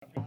Hello.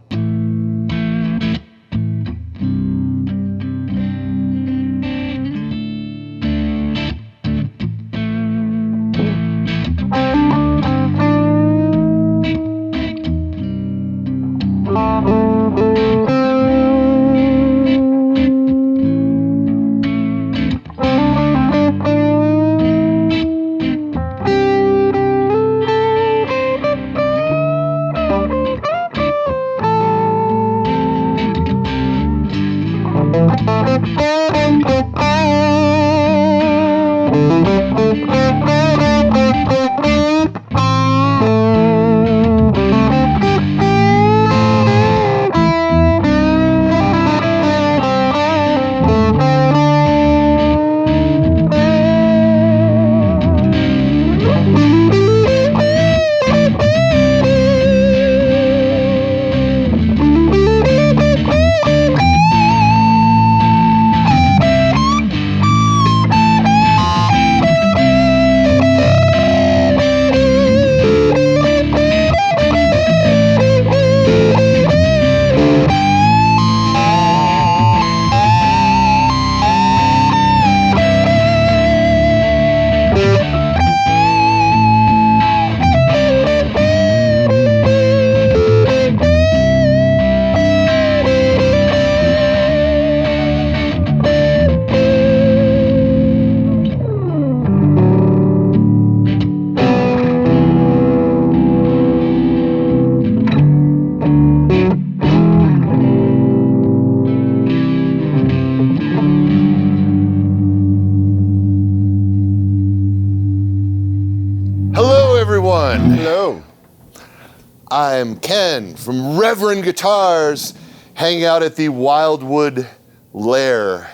I'm Ken from Reverend Guitars, hanging out at the Wildwood Lair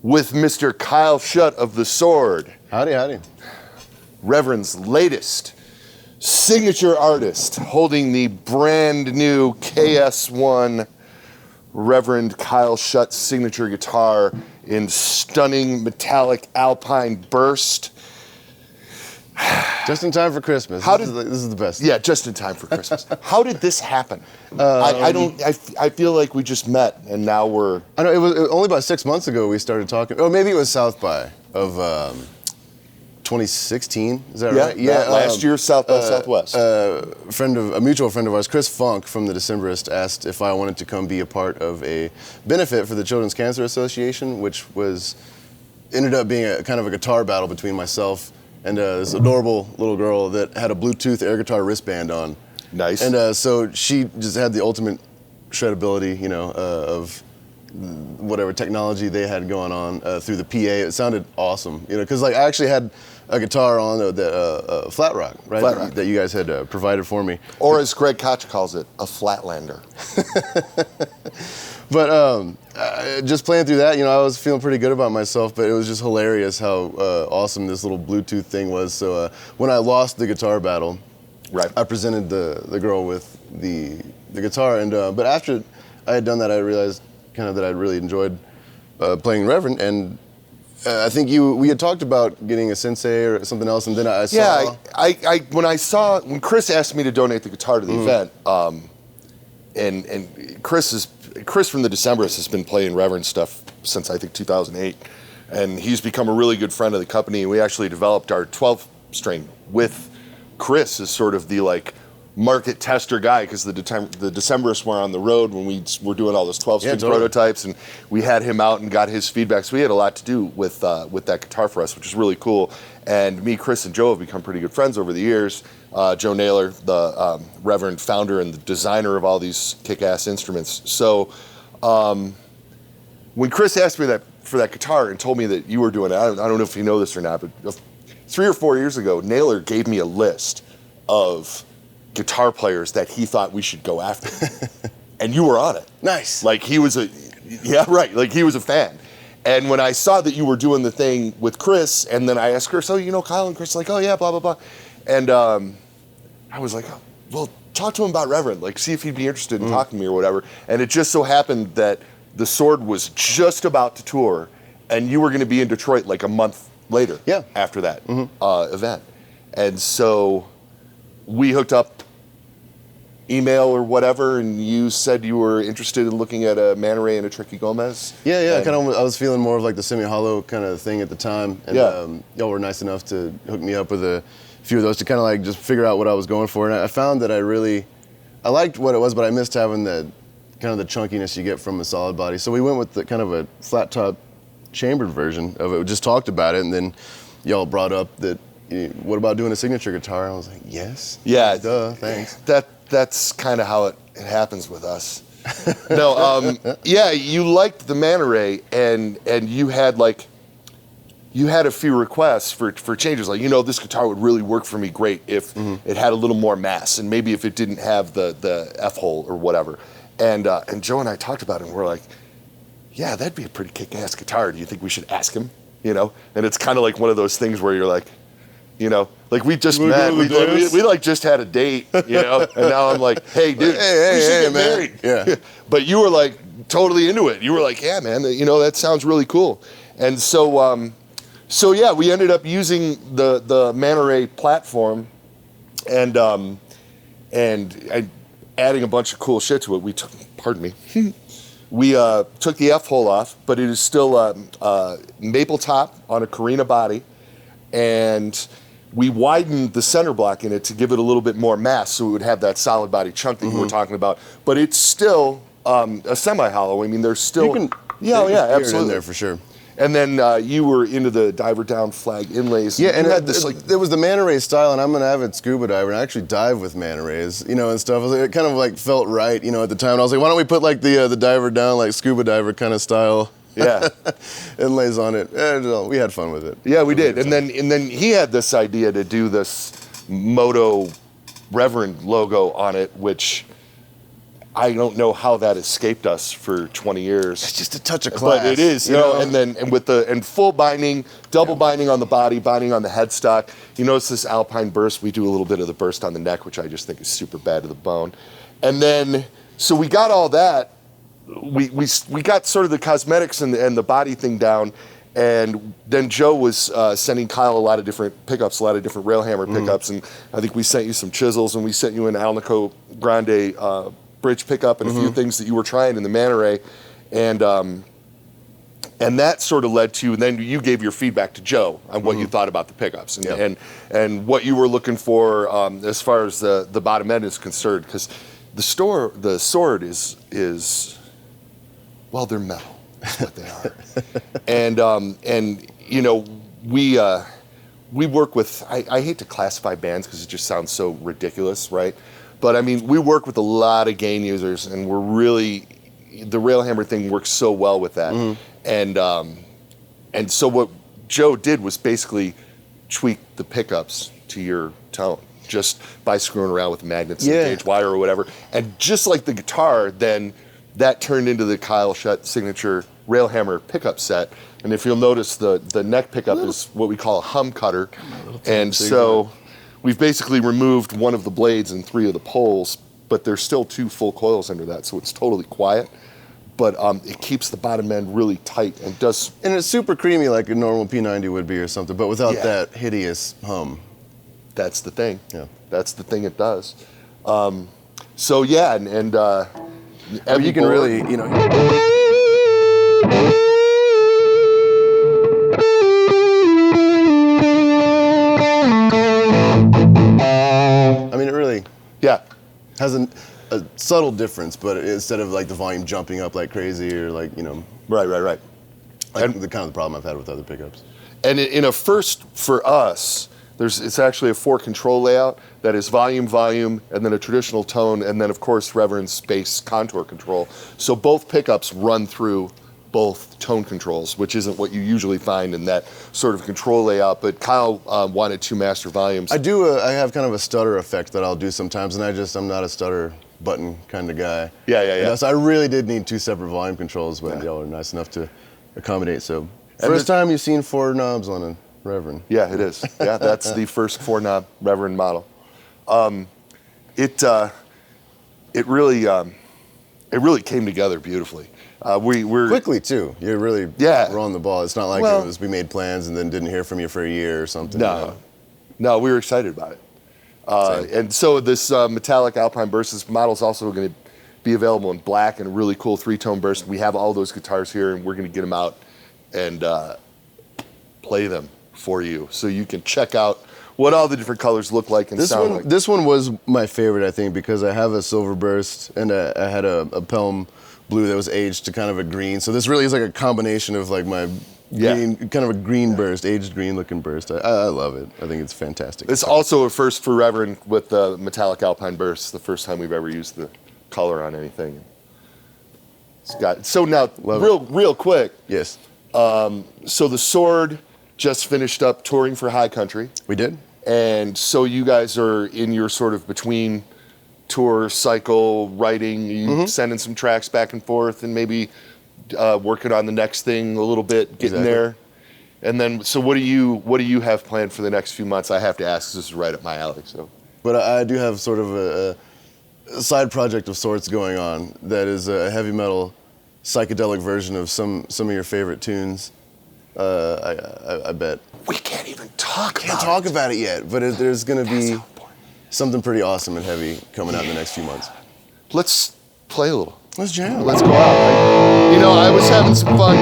with Mr. Kyle Shutt of the Sword. Howdy, howdy. Reverend's latest signature artist, holding the brand new KS1 Reverend Kyle Shutt Signature guitar in stunning metallic alpine burst. Just in time for Christmas. This is the best. Yeah, just in time for Christmas. How did this happen? I feel like we just met and now we're... I know, it was only about 6 months ago we started talking. Oh, maybe it was South by of 2016, is that right? Yeah, last year, South by Southwest. A mutual friend of ours, Chris Funk from the Decemberist, asked if I wanted to come be a part of a benefit for the Children's Cancer Association, which ended up being a kind of a guitar battle between myself and this adorable little girl that had a Bluetooth air guitar wristband on. Nice. And so she just had the ultimate shredability, of whatever technology they had going on through the PA. It sounded awesome, because I actually had a guitar on the Flat Rock, right? Flat Rock. That you guys had provided for me. Or as Greg Koch calls it, a Flatlander. But just playing through that, I was feeling pretty good about myself, but it was just hilarious how awesome this little Bluetooth thing was. So when I lost the guitar battle, right, I presented the girl with the guitar, and but after I had done that, I realized kind of that I really enjoyed playing Reverend, and I think we had talked about getting a sensei or something else, and then I saw... Yeah, when Chris asked me to donate the guitar to the event, and Chris from the Decemberists has been playing Reverend stuff since I think 2008, and he's become a really good friend of the company. We actually developed our 12-string with Chris as sort of the market tester guy, because the Decemberists were on the road when we were doing all those 12-string prototypes, and we had him out and got his feedback. So we had a lot to do with that guitar for us, which is really cool. And me, Chris, and Joe have become pretty good friends over the years. Joe Naylor, the Reverend founder and the designer of all these kick-ass instruments. So when Chris asked me for that guitar and told me that you were doing it, I don't know if you know this or not, but 3 or 4 years ago, Naylor gave me a list of guitar players that he thought we should go after. And you were on it. Nice. He was a fan. And when I saw that you were doing the thing with Chris, and then I asked Chris, Kyle, and Chris oh yeah, blah, blah, blah. And I was like, well, talk to him about Reverend, see if he'd be interested in talking to me or whatever. And it just so happened that the Sword was just about to tour, and you were going to be in Detroit a month later after that event. And so we hooked up, email or whatever, and you said you were interested in looking at a Manta Ray and a Tricky Gomez. Yeah. I was feeling more of like the semi-hollow kind of thing at the time, and y'all were nice enough to hook me up with a few of those to kind of like just figure out what I was going for. And I found that I liked what it was, but I missed having the kind of the chunkiness you get from a solid body. So we went with the kind of a flat top chambered version of it. We just talked about it, and then y'all brought up that, what about doing a signature guitar? And I was like, yes. Yeah. Duh, thanks. That's kind of how it happens with us. No, yeah, you liked the Manta Ray, and you had a few requests for changes. Like, this guitar would really work for me great if it had a little more mass, and maybe if it didn't have the F hole or whatever. And Joe and I talked about it, and we're like, yeah, that'd be a pretty kick-ass guitar. Do you think we should ask him? And it's kind of like one of those things where you're like, like we just met, we just had a date, and now I'm like, hey, dude, we should get married. Yeah. But you were like totally into it. You were like, yeah, man, that sounds really cool. And so yeah, we ended up using the Manta Ray platform, and adding a bunch of cool shit to it. We took the F hole off, but it is still maple top on a Carina body, and we widened the center block in it to give it a little bit more mass, so it would have that solid body chunk that you were talking about. But it's still a semi-hollow. I mean, there's still absolutely in there for sure. And then you were into the diver down flag inlays. Yeah, and it was the Manta Ray style, and I'm an avid scuba diver, and I actually dive with Manta Rays, and stuff. It kind of like felt right, at the time. And I was like, why don't we put like the diver down, like scuba diver kind of style. Yeah, inlays on it. We had fun with it. Yeah, we did. And then he had this idea to do this Moto Reverend logo on it, which I don't know how that escaped us for 20 years. It's just a touch of class. But it is, and full binding, double binding on the body, binding on the headstock. You notice this Alpine burst. We do a little bit of the burst on the neck, which I just think is super bad to the bone. And then, so we got all that. We got sort of the cosmetics and the body thing down, and then Joe was sending Kyle a lot of different pickups, a lot of different railhammer pickups, and I think we sent you some chisels, and we sent you an Alnico Grande bridge pickup and a few things that you were trying in the Manta Ray, and that sort of led to, and then you gave your feedback to Joe on what you thought about the pickups and what you were looking for as far as the bottom end is concerned, because the sword is well, they're metal. That's what they are. And we work with, I hate to classify bands because it just sounds so ridiculous, right? But I mean, we work with a lot of gain users, and we're really, the railhammer thing works so well with that. And so what Joe did was basically tweak the pickups to your tone, just by screwing around with magnets and gauge wire or whatever. And just like the guitar, then that turned into the Kyle Shutt Signature railhammer pickup set. And if you'll notice, the neck pickup is what we call a hum cutter. And so we've basically removed one of the blades and 3 of the poles, but there's still 2 full coils under that, so it's totally quiet. But it keeps the bottom end really tight and does. And it's super creamy like a normal P90 would be or something, but without that hideous hum. That's the thing. Yeah. That's the thing it does. So yeah, and you can really, I mean, it really has a subtle difference, but instead of like the volume jumping up like crazy or like, Right. Like the kind of the problem I've had with other pickups. And in a first for us, it's actually a 4-control layout that is volume, and then a traditional tone, and then of course Reverend's bass contour control. So both pickups run through both tone controls, which isn't what you usually find in that sort of control layout. But Kyle wanted 2 master volumes. I have kind of a stutter effect that I'll do sometimes, and I'm not a stutter button kind of guy. Yeah. So I really did need 2 separate volume controls, but y'all are nice enough to accommodate. So first time you've seen 4 knobs on a Reverend. Yeah, it is. Yeah, that's the first 4-knob Reverend model. It really came together beautifully. We're quickly too. You really were on the ball. It's not like we made plans and then didn't hear from you for a year or something. No, we were excited about it. And so this metallic Alpine burst, this model's also going to be available in black and a really cool 3-tone burst. We have all those guitars here, and we're going to get them out and play them for you, so you can check out what all the different colors look like and sound like. This one was my favorite, I think, because I have a silver burst and I had a Pelham blue that was aged to kind of a green. So this really is like a combination of like my green, kind of a green burst, aged green looking burst. I love it. I think it's fantastic. It's also a first for Reverend with the metallic Alpine burst. The first time we've ever used the color on anything. It's got, so now real quick. Yes. So the Sword just finished up touring for High Country. We did. And so you guys are in your sort of between tour cycle, writing, you sending some tracks back and forth, and maybe working on the next thing a little bit, getting there. And then, so what do you have planned for the next few months? I have to ask, 'cause this is right up my alley. So, but I do have sort of a side project of sorts going on that is a heavy metal psychedelic version of some of your favorite tunes. I bet. We can't even talk about it yet, but there's going to be something pretty awesome and heavy coming out in the next few months. Let's play a little. Let's jam. Let's go out. I was having some fun.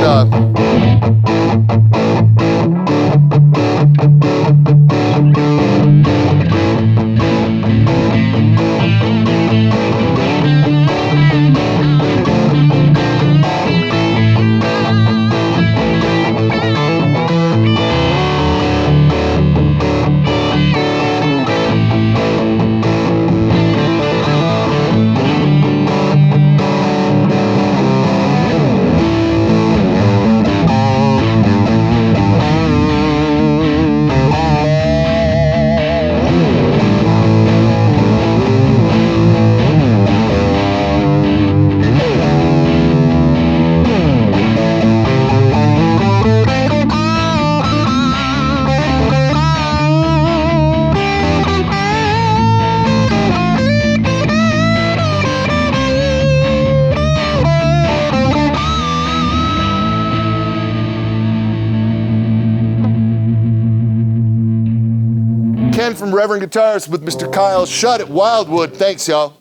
Ken from Reverend Guitars with Mr. Kyle Shutt at Wildwood. Thanks, y'all.